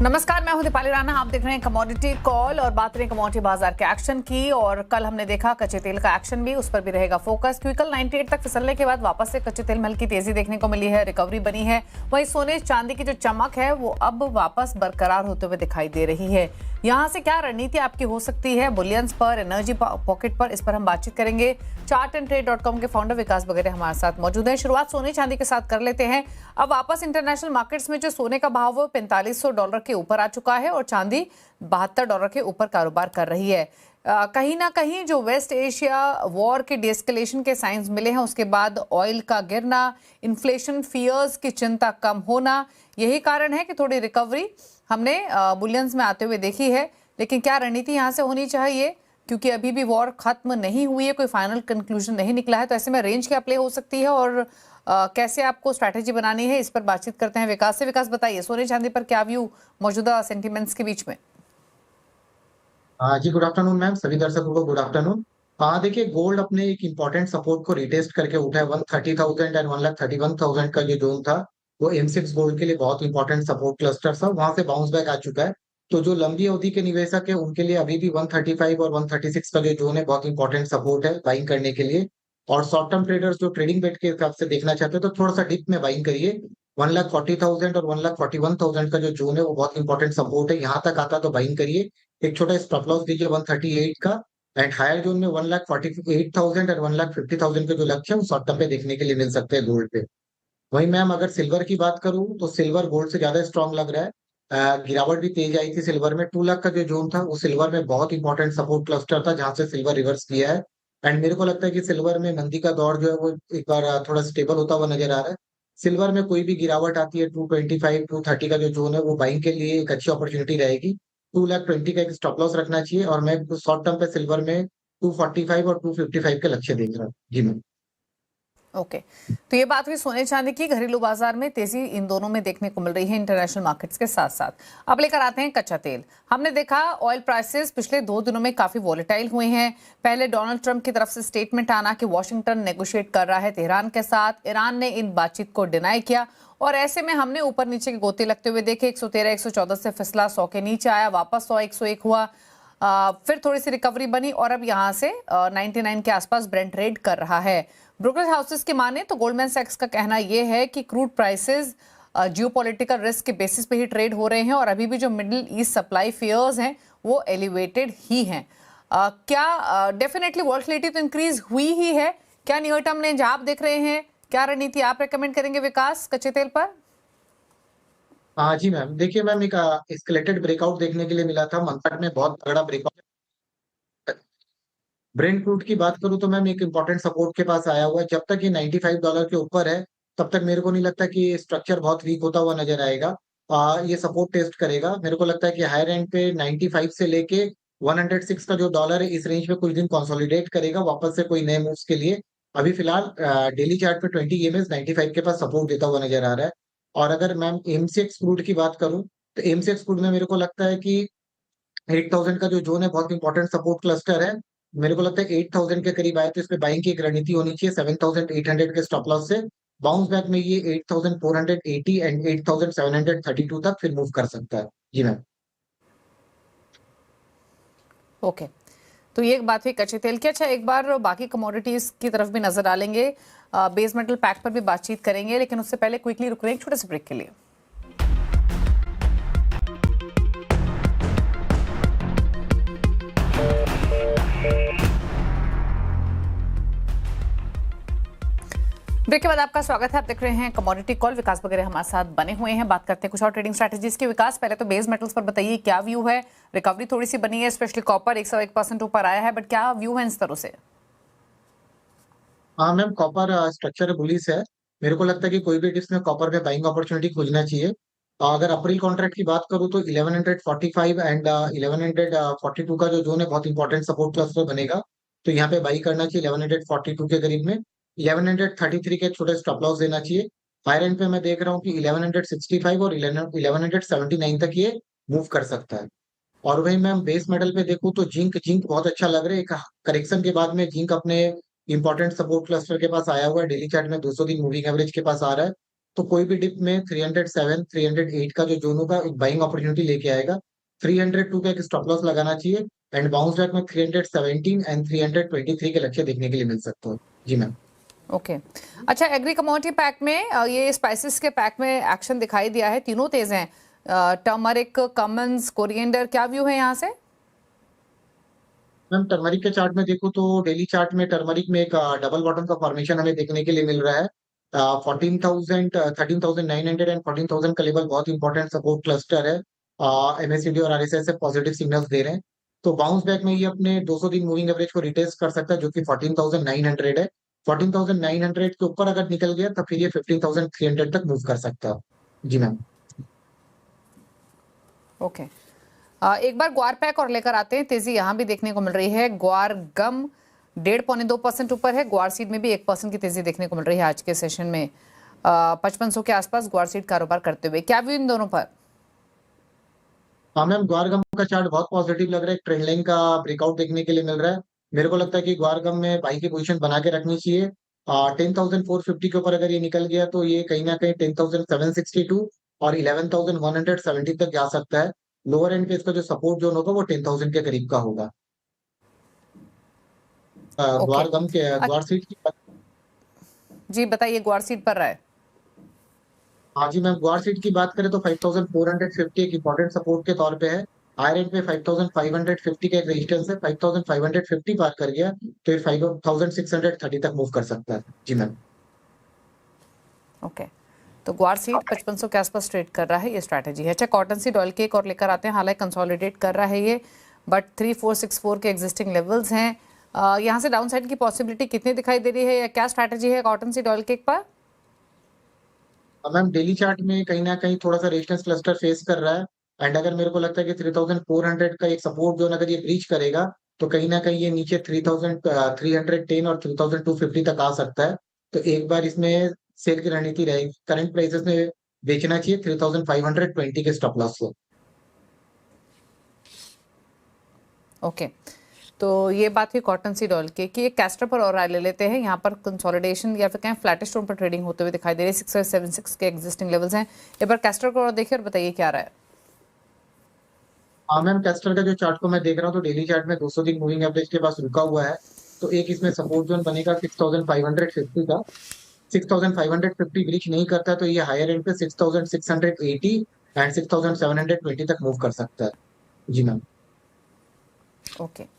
नमस्कार, मैं हूं दीपाली राणा। आप देख रहे हैं कमोडिटी कॉल और बात करें कमोडिटी बाजार के एक्शन की। और कल हमने देखा कच्चे तेल का एक्शन भी, उस पर भी रहेगा फोकस, क्योंकि कल 98 तक फिसलने के बाद वापस से कच्चे तेल में हल्की तेजी देखने को मिली है, रिकवरी बनी है। वहीं सोने चांदी की जो चमक है वो अब वापस बरकरार होते हुए दिखाई दे रही है। यहाँ से क्या रणनीति आपकी हो सकती है बुलियंस पर, एनर्जी पॉकेट पर, इस पर हम बातचीत करेंगे। chartandtrade.com के फाउंडर विकास बघेले हमारे साथ मौजूद हैं। शुरुआत सोने चांदी के साथ कर लेते हैं। अब वापस इंटरनेशनल मार्केट्स में जो सोने का भाव वो $4500 के ऊपर आ चुका है और चांदी $72 के ऊपर कारोबार कर रही है। कहीं ना कहीं जो वेस्ट एशिया वॉर के डिएस्केलेशन के साइंस मिले हैं, उसके बाद ऑयल का गिरना, इन्फ्लेशन फियर्स की चिंता कम होना, यही कारण है कि थोड़ी रिकवरी हमने बुलियंस में आते हुए देखी है। लेकिन क्या रणनीति यहाँ से होनी चाहिए, क्योंकि अभी भी वॉर खत्म नहीं हुई है, कोई फाइनल कंक्लूजन नहीं निकला है, तो ऐसे में रेंज क्या प्ले हो सकती है और कैसे आपको स्ट्रैटेजी बनानी है, इस पर बातचीत करते हैं विकास से। विकास बताइए, सोने चांदी पर क्या व्यू मौजूदा सेंटिमेंट्स के बीच में? जी गुड आफ्टरनून मैम, सभी दर्शकों को गुड आफ्टरनून। देखिए, गोल्ड अपने एक इम्पोर्टेंट सपोर्ट को रिटेस्ट करके उठा है। 130,000 एंड 1,31,000 का जो जोन था वो M6 गोल्ड के लिए बहुत इंपॉर्टेंट सपोर्ट क्लस्टर था, वहां से बाउंस बैक आ चुका है। तो जो लंबी अवधि के निवेशक है उनके लिए अभी भी 135 और 136 का जो जोन है बहुत इंपॉर्टेंट सपोर्ट है बाइंग करने के लिए। और शॉर्ट टर्म ट्रेडर्स जो ट्रेडिंग बेट के हिसाब से देखना चाहते हैं तो थोड़ा सा डिप में बाइंग करिए। 1,40,000 और 1,41,000 का जो जोन है वो बहुत इंपॉर्टेंट सपोर्ट है, यहाँ तक आता तो बाइंग करिए। एक छोटा स्टॉप लॉस दीजिए 138 का। एंड हायर जोन में 1,48,000 और 1,50,000 के जो लक्ष्य है वो शॉर्ट टर्म पे देखने के लिए मिल सकते हैं गोल्ड पे। वहीं मैम अगर सिल्वर की बात करूं तो सिल्वर गोल्ड से ज्यादा स्ट्रांग लग रहा है। गिरावट भी तेज आई थी सिल्वर में। 2 लाख का जो जोन था वो सिल्वर में बहुत इंपॉर्टेंट सपोर्ट क्लस्टर था, जहां से सिल्वर रिवर्स किया है। एंड मेरे को लगता है कि सिल्वर में मंदी का दौर जो है वो एक बार थोड़ा स्टेबल होता हुआ नजर आ रहा है। सिल्वर में कोई भी गिरावट आती है 225 230 का जो जोन है वो बाइंग के लिए एक अच्छी अपॉर्चुनिटी रहेगी। 2,20,000 का एक स्टॉप लॉस रखना चाहिए और मैं शॉर्ट टर्म पे सिल्वर में 245 और 255 के लक्ष्य देख रहा हूँ जी मैम। ओके, तो ये बात हुई सोने चांदी की। घरेलू बाजार में तेजी इन दोनों में देखने को मिल रही है इंटरनेशनल मार्केट्स के साथ साथ। अब लेकर आते हैं कच्चा तेल। हमने देखा ऑयल प्राइसेस पिछले 2 दिनों में काफी वॉलेटाइल हुए हैं। पहले डोनाल्ड ट्रंप की तरफ से स्टेटमेंट आना कि वॉशिंगटन नेगोशिएट कर रहा है तेहरान के साथ, ईरान ने इन बातचीत को डिनाई किया और ऐसे में हमने ऊपर नीचे के गोते लगते हुए देखे। 113 114 से फिसला, 100 के नीचे आया, वापस 100 101 हुआ, फिर थोड़ी सी रिकवरी बनी और अब यहाँ से 99 के आसपास ब्रेंट ट्रेड कर रहा है। ब्रोकरेज हाउसेस की माने तो गोल्डमैन सैक्स का कहना यह है कि क्रूड प्राइसेस जियोपॉलिटिकल रिस्क के बेसिस पे ही ट्रेड हो रहे हैं और अभी भी जो मिडिल ईस्ट सप्लाई फियर्स हैं वो एलिवेटेड ही हैं। क्या डेफिनेटली वॉलेटिलिटी तो इंक्रीज हुई ही है, क्या नियर टर्म रेंज आप देख रहे हैं, क्या रणनीति आप रेकमेंड करेंगे विकास कच्चे तेल पर? हाँ जी मैम, देखिए मैम एक एस्केलेटेड ब्रेकआउट देखने के लिए मिला था मंथन में, बहुत तगड़ा ब्रेकआउट। ब्रेंट क्रूड की बात करूं तो मैम एक इंपॉर्टेंट सपोर्ट के पास आया हुआ है। जब तक ये $95 के ऊपर है तब तक मेरे को नहीं लगता कि ये स्ट्रक्चर बहुत वीक होता हुआ नजर आएगा। ये सपोर्ट टेस्ट करेगा। मेरे को लगता है कि हायर एंड पे 95 से लेके 106 का जो डॉलर है इस रेंज पे कुछ दिन कंसोलिडेट करेगा वापस से कोई नए मूव्स के लिए। अभी फिलहाल डेली चार्ट पे 20 EMS 95 के पास सपोर्ट देता हुआ नजर आ रहा है। और अगर मैम M6 क्रूड की बात करूं तो M6 क्रूड में मेरे को लगता है कि 8,000 का जो जोन है बहुत इंपॉर्टेंट सपोर्ट क्लस्टर है। मेरे को लगता है 8,000 के करीब आए तो इस पे बाइंग की एक रणनीति होनी चाहिए 7,800 के स्टॉप लॉस से। बाउंस बैक में ये 8,480 एंड 8,732 तक फिर मूव कर सकता है जी मैम। ओके, तो ये एक बात हुई कच्चे तेल की। अच्छा, एक बार बाकी कमोडिटीज की तरफ भी नजर डालेंगे, बेस मेटल पैक पर भी बातचीत करेंगे, लेकिन उससे पहले क्विकली रुक रहे हैं एक छोटे से ब्रेक के लिए। ब्रेक के बाद आपका स्वागत है। आप देख रहे हैं कमोडिटी कॉल, विकास वगैरह हमारे साथ बने हुए हैं। बात करते हैं कुछ और ट्रेडिंग स्ट्रैटेजीज के। विकास, पहले तो बेस मेटल्स पर बताइए क्या व्यू है। रिकवरी थोड़ी सी बनी है, स्पेशली कॉपर 101% ऊपर आया है, बट क्या व्यू है इन स्तरों से? हाँ मैम, कॉपर स्ट्रक्चर बुलिश है। मेरे को लगता है कि कोई भी डिप्स में कॉपर में बाइंग अपॉर्चुनिटी खोजना चाहिए। अगर अप्रैल कॉन्ट्रैक्ट की बात करूँ तो 1145 एंड 1142 का जो जोन है बहुत इंपॉर्टेंट सपोर्ट क्लस्टर बनेगा। तो यहाँ पे बाई करना चाहिए 1142 के करीब में। 1133 के छोटे स्टॉप लॉस देना चाहिए। हायर एंड पे मैं देख रहा हूँ कि 1165 और 1179 तक ये मूव कर सकता है। और वही मैं बेस मेटल पे देखूं तो जिंक जिंक बहुत अच्छा लग रहा है। एक करेक्शन के बाद में जिंक अपने इंपॉर्टेंट सपोर्ट क्लस्टर के पास आया हुआ है। डेली चार्ट में 200 दिन मूविंग एवरेज के पास आ रहा है। तो कोई भी डिप में 307 308 का जो जोन होगा एक बाइंग अपॉर्चुनिटी लेके आएगा। 302 का एक स्टॉप लॉस लगाना चाहिए एंड बाउंस बैक में 317 एंड 323 के लक्ष्य देखने के लिए मिल सकते हो। जी मैम। ओके अच्छा, एग्री कमोडिटी पैक में ये स्पाइसेस के पैक में एक्शन दिखाई दिया है, तीनों तेज हैं, टर्मरिक, कमन्स, कोरिएंडर, क्या व्यू है यहाँ से? मैम टर्मरिक के चार्ट में देखो तो डेली चार्ट में टर्मरिक में एक डबल बॉटम का फॉर्मेशन हमें देखने के लिए मिल रहा है। 14,000 13,900 एंड 14,000 का लेवल बहुत इंपॉर्टेंट सपोर्ट क्लस्टर है। एमएससीडी और आरएसआई से पॉजिटिव सिग्नल्स दे रहे हैं, तो बाउंस बैक में ये अपने 200 दिन मूविंग एवरेज को रिटेस्ट कर सकता है जो कि 14,900 है। 14,900 के ऊपर अगर निकल गया तो फिर ये 15,300 तक मूव कर सकता है। जी मैम। ओके एक बार ग्वार पैक और लेकर आते हैं, तेजी यहाँ भी देखने को मिल रही है। ग्वार गम 1.5-2% ऊपर है, ग्वार सीड में भी 1% की तेजी देखने को मिल रही है आज के सेशन में। 5500 के आसपास ग्वार सीड कारोबार करते हुए, क्या व्यू इन दोनों पर? हाँ मैम, ग्वारगम का चार्ट बहुत पॉजिटिव लग रहा है, ट्रेंड लाइन का ब्रेकआउट देखने के लिए मिल रहा है। मेरे को लगता है कि ग्वारगम में बाई की पोजीशन बना के रखनी चाहिए। 10,450 के ऊपर अगर ये निकल गया तो ये कहीं ना कहीं 10,762 और 11,170 तक जा सकता है। लोअर एंड पे इसका जो सपोर्ट जोन होगा वो 10,000 के करीब का होगा। ओके ग्वारगम के ग्वार सीट की जी बताइए, ग्वार सीड पर रहा है। हाँ जी मैम, ग्वार सीट की बात करें तो 5,450 एक इंपॉर्टेंट सपोर्ट के तौर पे है। हायर एंड पे 5,550 का एक रेजिस्टेंस है। 5,550 पार कर गया तो ये 5,630 तक मूव कर सकता है। जी मैम। ओके तो ग्वार सीड 5500 के आसपास ट्रेड कर रहा है, ये स्ट्रैटेजी है। अच्छा, कॉटन सीड ऑयल केक और लेकर आते हैं, हालांकि कंसोलिडेट कर रहा है ये, बट 3464 के एग्जिस्टिंग लेवल्स हैं। यहाँ से डाउन साइड की पॉसिबिलिटी कितनी दिखाई दे रही है, या क्या स्ट्रैटेजी है कॉटन सीड ऑयल केक पर? मैम डेली चार्ट में कहीं ना कहीं थोड़ा सा रेजिस्टेंस क्लस्टर फेस कर रहा है एंड अगर मेरे को लगता है कि 3,400 का एक सपोर्ट जोन अगर ये ब्रीच करेगा तो कहीं ना कहीं ये नीचे 3,310 और 3,250 तक आ सकता है। तो एक बार इसमें सेल की रणनीति रहेगी। करंट प्राइसेस में बेचना चाहिए 3,520 के स्टॉप लॉस को। ओके तो ये बात हुई कॉटन सीड ऑयल की। एक कैस्टर पर और राय ले लेते हैं। यहाँ पर कंसोलिडेशन या फिर कहें फ्लैटिश टोन पर ट्रेडिंग होते हुए दिखाई दे रही है। 676 के एग्जिस्टिंग लेवल्स हैं। एक बार कैस्टर को और देखिए और बताइए क्या रहा है। हाँ मैम, कैस्टर का जो चार्ट को मैं देख रहा हूँ तो डेली चार्ट में 200 दिन मूविंग एवरेज के पास रुका हुआ है। तो एक इसमें सपोर्ट जोन बनेगा 6,550 का। 6,550 ब्रीच नहीं करता है तो ये हायर एंड पे 6,680 एंड 6,720 तक मूव कर सकता है। जी मैम। ओके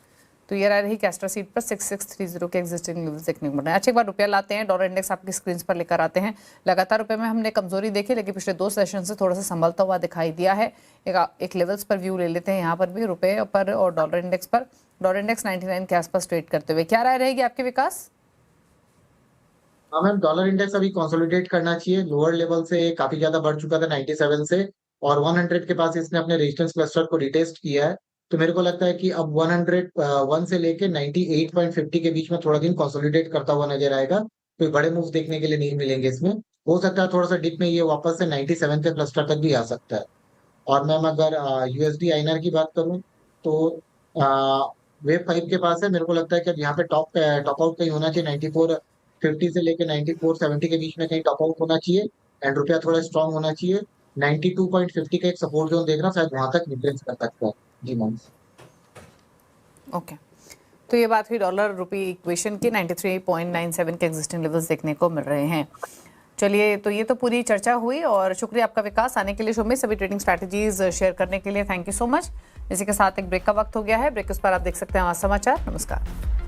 तो ये रह रही कैस्टर सीट पर 6630 के एग्जिस्टिंग लेवल्स देखने को मिल रहे हैं। अच्छा, एक बार रुपया लाते हैं, डॉलर इंडेक्स आपकी स्क्रीन पर लेकर आते हैं। लगातार रुपये में हमने कमजोरी देखी, लेकिन पिछले 2 सेशन से थोड़ा सा संभलता हुआ दिखाई दिया है। एक लेवल्स पर व्यू ले लेते हैं, यहाँ पर भी रुपये पर और डॉलर इंडेक्स पर। डॉलर इंडेक्स 99 के आसपास ट्रेड करते हुए, क्या राय रहेगी आपके विकास? हाँ मैम, डॉलर इंडेक्स अभी कंसोलिडेट करना चाहिए। लोअर लेवल से काफी ज्यादा बढ़ चुका था 97 से, और 100 के पास इसने अपने रेजिस्टेंस क्लस्टर को रिटेस्ट किया है। तो मेरे को लगता है कि अब 101 से लेके 98.50 के बीच में थोड़ा दिन कंसोलिडेट करता हुआ नजर आएगा। कोई बड़े मूव देखने के लिए नहीं मिलेंगे इसमें। हो सकता है थोड़ा सा डिप में ये वापस से 97 के क्लस्टर तक भी आ सकता है। और मैम अगर यूएसडी आईएनआर की बात करूं तो वेव 5 के पास है। मेरे को लगता है कि अब यहाँ पे टॉप आउट कहीं होना चाहिए। 9450 से लेके 9470 के बीच में कहीं टॉप आउट होना चाहिए एंड रुपया थोड़ा स्ट्रांग होना चाहिए। 92.50 का एक सपोर्ट जोन देख रहा हूँ, शायद वहां तक रिप्लेस कर सकता है। जी मैम। ओके तो ये बात हुई डॉलर रुपी इक्वेशन की। 93.97 के एग्जिस्टिंग लेवल्स देखने को मिल रहे हैं। चलिए, तो ये तो पूरी चर्चा हुई, और शुक्रिया आपका विकास आने के लिए शो में, सभी ट्रेडिंग स्ट्रैटेजीज शेयर करने के लिए। Thank you so much. इसी के साथ एक ब्रेक का वक्त हो गया है। ब्रेक उस पर आप देख सकते हैं हमारा समाचार। नमस्कार।